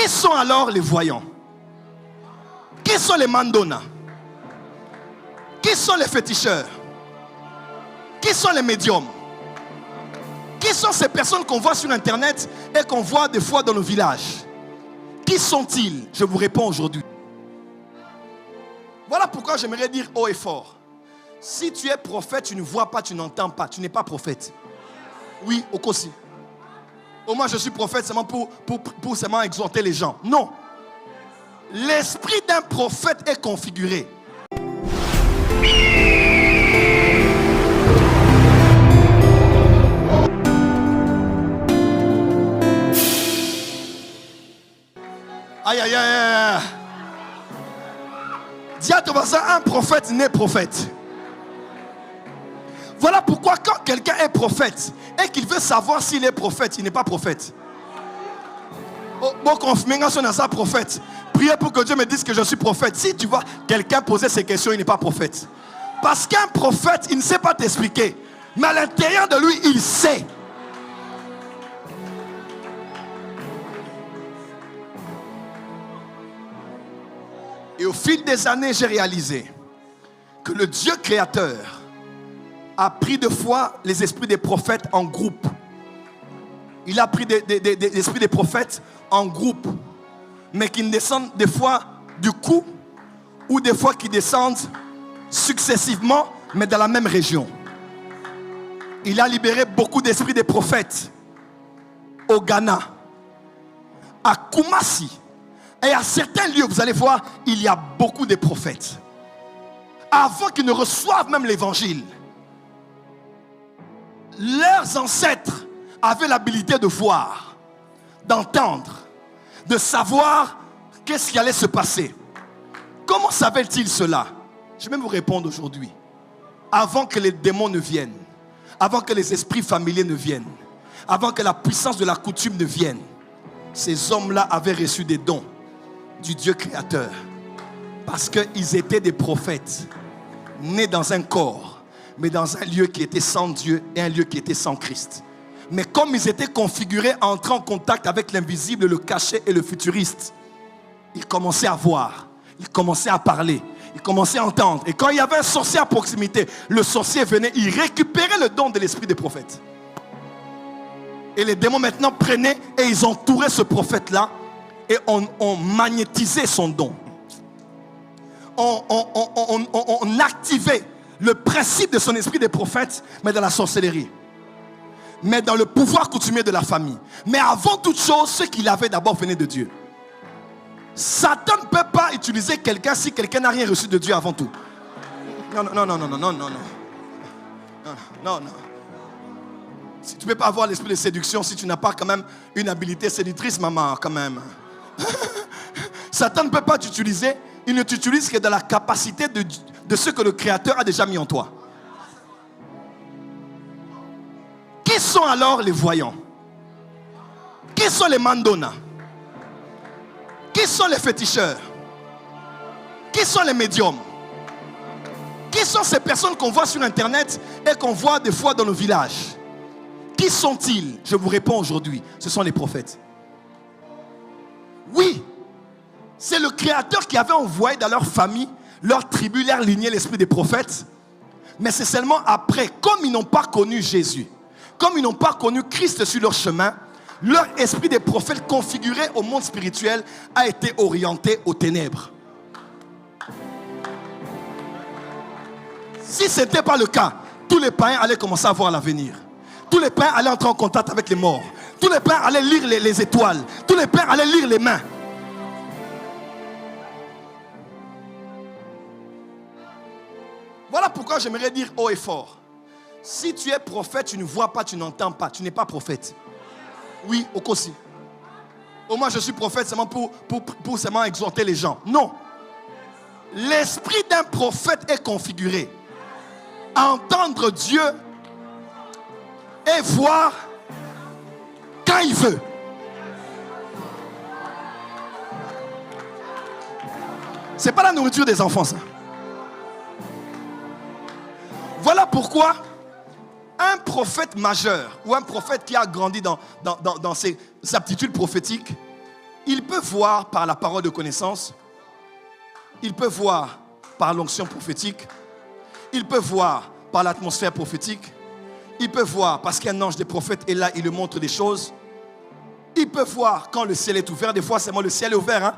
Qui sont alors les voyants? Qui sont les mandonas? Qui sont les féticheurs? Qui sont les médiums? Qui sont ces personnes qu'on voit sur internet et qu'on voit des fois dans nos villages? Qui sont-ils? Je vous réponds aujourd'hui. Voilà pourquoi j'aimerais dire haut et fort. Si tu es prophète, tu ne vois pas, tu n'entends pas, tu n'es pas prophète. Oui, au Kosi. Au moins je suis prophète seulement pour seulement exhorter les gens. Non. L'esprit d'un prophète est configuré. Aïe, aïe, aïe. Dis à ton voisin, un prophète n'est prophète. Voilà pourquoi quand quelqu'un est prophète et qu'il veut savoir s'il est prophète, il n'est pas prophète. Bon, confirmation dans sa prophète. Priez pour que Dieu me dise que je suis prophète. Si tu vois quelqu'un poser ces questions, il n'est pas prophète. Parce qu'un prophète, il ne sait pas t'expliquer. Mais à l'intérieur de lui, il sait. Et au fil des années, j'ai réalisé que le Dieu créateur a pris de fois les esprits des prophètes en groupe. Il a pris des esprits des prophètes en groupe, mais qui ne descendent des fois du coup, ou des fois qui descendent successivement, mais dans la même région. Il a libéré beaucoup d'esprits des prophètes au Ghana, à Kumasi. Et à certains lieux, vous allez voir, il y a beaucoup de prophètes. Avant qu'ils ne reçoivent même l'évangile, leurs ancêtres avaient l'habilité de voir, d'entendre, de savoir qu'est-ce qui allait se passer. Comment savaient-ils cela? Je vais même vous répondre aujourd'hui. Avant que les démons ne viennent, avant que les esprits familiers ne viennent, avant que la puissance de la coutume ne vienne, ces hommes-là avaient reçu des dons du Dieu créateur, parce qu'ils étaient des prophètes nés dans un corps, mais dans un lieu qui était sans Dieu et un lieu qui était sans Christ. Mais comme ils étaient configurés à entrer en contact avec l'invisible, le caché et le futuriste, ils commençaient à voir, ils commençaient à parler, ils commençaient à entendre. Et quand il y avait un sorcier à proximité, le sorcier venait, il récupérait le don de l'esprit des prophètes. Et les démons maintenant prenaient et ils entouraient ce prophète-là et on magnétisait son don. On activait le principe de son esprit des prophètes, mais dans la sorcellerie, mais dans le pouvoir coutumier de la famille. Mais avant toute chose, ce qu'il avait d'abord venait de Dieu. Satan ne peut pas utiliser quelqu'un si quelqu'un n'a rien reçu de Dieu avant tout. Non. Si tu ne peux pas avoir l'esprit de séduction, si tu n'as pas quand même une habilité séductrice, maman, quand même. Satan ne peut pas t'utiliser. Il ne t'utilise que dans la capacité de ce que le Créateur a déjà mis en toi. Qui sont alors les voyants? Qui sont les mandonas? Qui sont les féticheurs? Qui sont les médiums? Qui sont ces personnes qu'on voit sur internet et qu'on voit des fois dans nos villages? Qui sont-ils? Je vous réponds aujourd'hui, ce sont les prophètes. Oui, c'est le Créateur qui avait envoyé dans leur famille, leur tribu, leur lignée, l'esprit des prophètes. Mais c'est seulement après, comme ils n'ont pas connu Jésus, comme ils n'ont pas connu Christ sur leur chemin, leur esprit des prophètes configuré au monde spirituel a été orienté aux ténèbres. Si ce n'était pas le cas, tous les païens allaient commencer à voir l'avenir. Tous les païens allaient entrer en contact avec les morts. Tous les païens allaient lire les étoiles. Tous les païens allaient lire les mains. Voilà pourquoi j'aimerais dire haut et fort. Si tu es prophète, tu ne vois pas, tu n'entends pas, tu n'es pas prophète. Oui, au Kosi. Au moins je suis prophète seulement pour seulement exhorter les gens. Non. L'esprit d'un prophète est configuré à entendre Dieu et voir quand il veut. C'est pas la nourriture des enfants, ça. Voilà pourquoi un prophète majeur ou un prophète qui a grandi dans ses aptitudes prophétiques Il peut voir par la parole de connaissance. Il peut voir par l'onction prophétique. Il peut voir par l'atmosphère prophétique. Il peut voir parce qu'un ange des prophètes est là, il lui montre des choses. Il peut voir quand le ciel est ouvert. Des fois, c'est moi, le ciel est ouvert. Hein?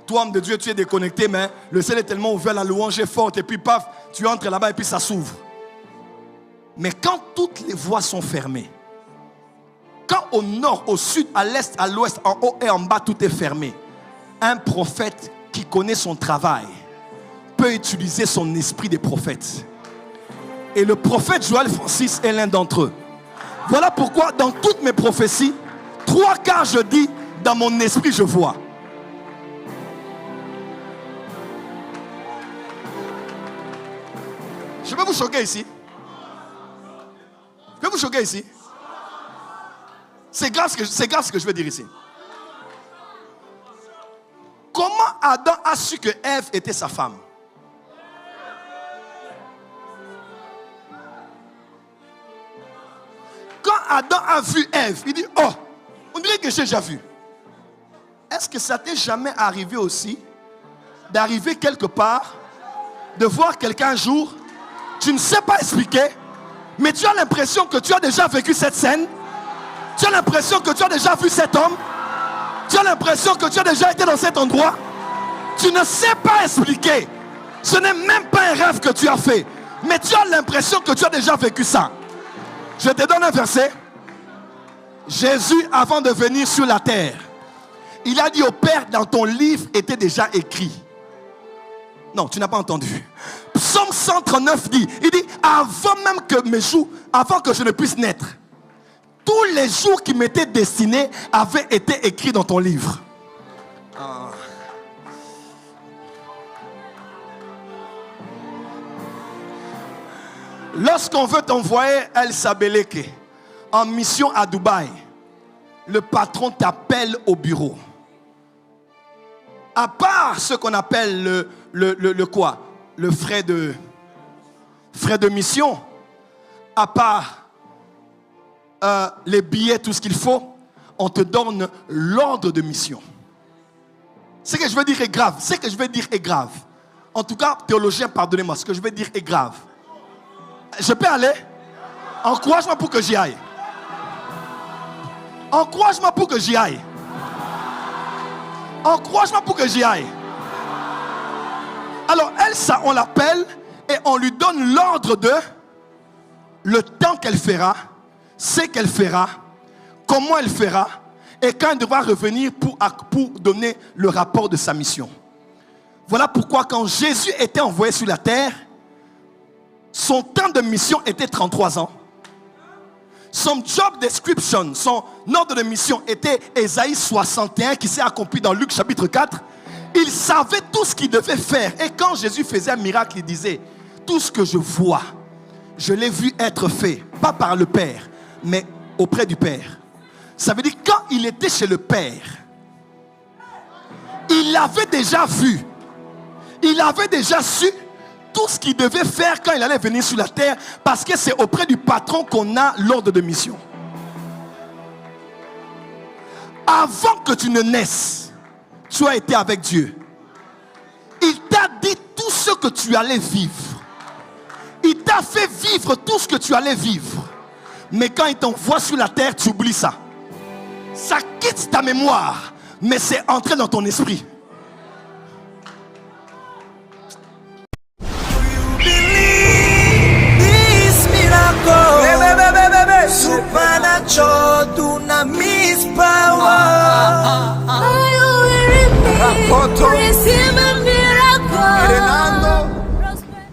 Toi, homme de Dieu, tu es déconnecté, mais le ciel est tellement ouvert, la louange est forte. Et puis, paf, tu entres là-bas et puis ça s'ouvre. Mais quand toutes les voies sont fermées, quand au nord, au sud, à l'est, à l'ouest, en haut et en bas, tout est fermé, un prophète qui connaît son travail peut utiliser son esprit des prophètes. Et le prophète Joël Francis est l'un d'entre eux. Voilà pourquoi dans toutes mes prophéties, 3 quarts je dis, dans mon esprit je vois. Je vais vous choquer ici. Je vais vous choquer ici. C'est grave ce que je veux dire ici. Comment Adam a su que Ève était sa femme? Quand Adam a vu Ève, il dit, oh, on dirait que j'ai déjà vu. Est-ce que ça t'est jamais arrivé aussi d'arriver quelque part, de voir quelqu'un un jour, tu ne sais pas expliquer, mais tu as l'impression que tu as déjà vécu cette scène, tu as l'impression que tu as déjà vu cet homme, tu as l'impression que tu as déjà été dans cet endroit, tu ne sais pas expliquer. Ce n'est même pas un rêve que tu as fait, mais tu as l'impression que tu as déjà vécu ça. Je te donne un verset. Jésus, avant de venir sur la terre, il a dit au Père, dans ton livre était déjà écrit. Non, tu n'as pas entendu. Psaume 139 dit, il dit, avant même que mes jours, avant que je ne puisse naître, tous les jours qui m'étaient destinés avaient été écrits dans ton livre. Ah. Lorsqu'on veut t'envoyer El Sabeleke en mission à Dubaï, le patron t'appelle au bureau. À part ce qu'on appelle le quoi? Le frais de mission. À part les billets, tout ce qu'il faut, on te donne l'ordre de mission. Ce que je veux dire est grave. Ce que je veux dire est grave. En tout cas, théologien, pardonnez-moi, ce que je veux dire est grave. Je peux aller? Encourage-moi pour que j'y aille. Encourage-moi pour que j'y aille. Encourage-moi pour que j'y aille. Alors, Elsa, on l'appelle et on lui donne l'ordre de le temps qu'elle fera, ce qu'elle fera, comment elle fera et quand elle devra revenir pour donner le rapport de sa mission. Voilà pourquoi quand Jésus était envoyé sur la terre, son temps de mission était 33 ans. Son job description, son ordre de mission était Ésaïe 61 qui s'est accompli dans Luc chapitre 4. Il savait tout ce qu'il devait faire. Et quand Jésus faisait un miracle, il disait, tout ce que je vois, je l'ai vu être fait, pas par le Père, mais auprès du Père. Ça veut dire quand il était chez le Père, il l'avait déjà vu. Il avait déjà su tout ce qu'il devait faire quand il allait venir sur la terre, parce que c'est auprès du patron qu'on a l'ordre de mission. Avant que tu ne naisses, tu as été avec Dieu. Il t'a dit tout ce que tu allais vivre. Il t'a fait vivre tout ce que tu allais vivre. Mais quand il t'envoie sur la terre, tu oublies ça. Ça quitte ta mémoire, mais c'est entré dans ton esprit. Supernatural dunamis power. Receive a miracle.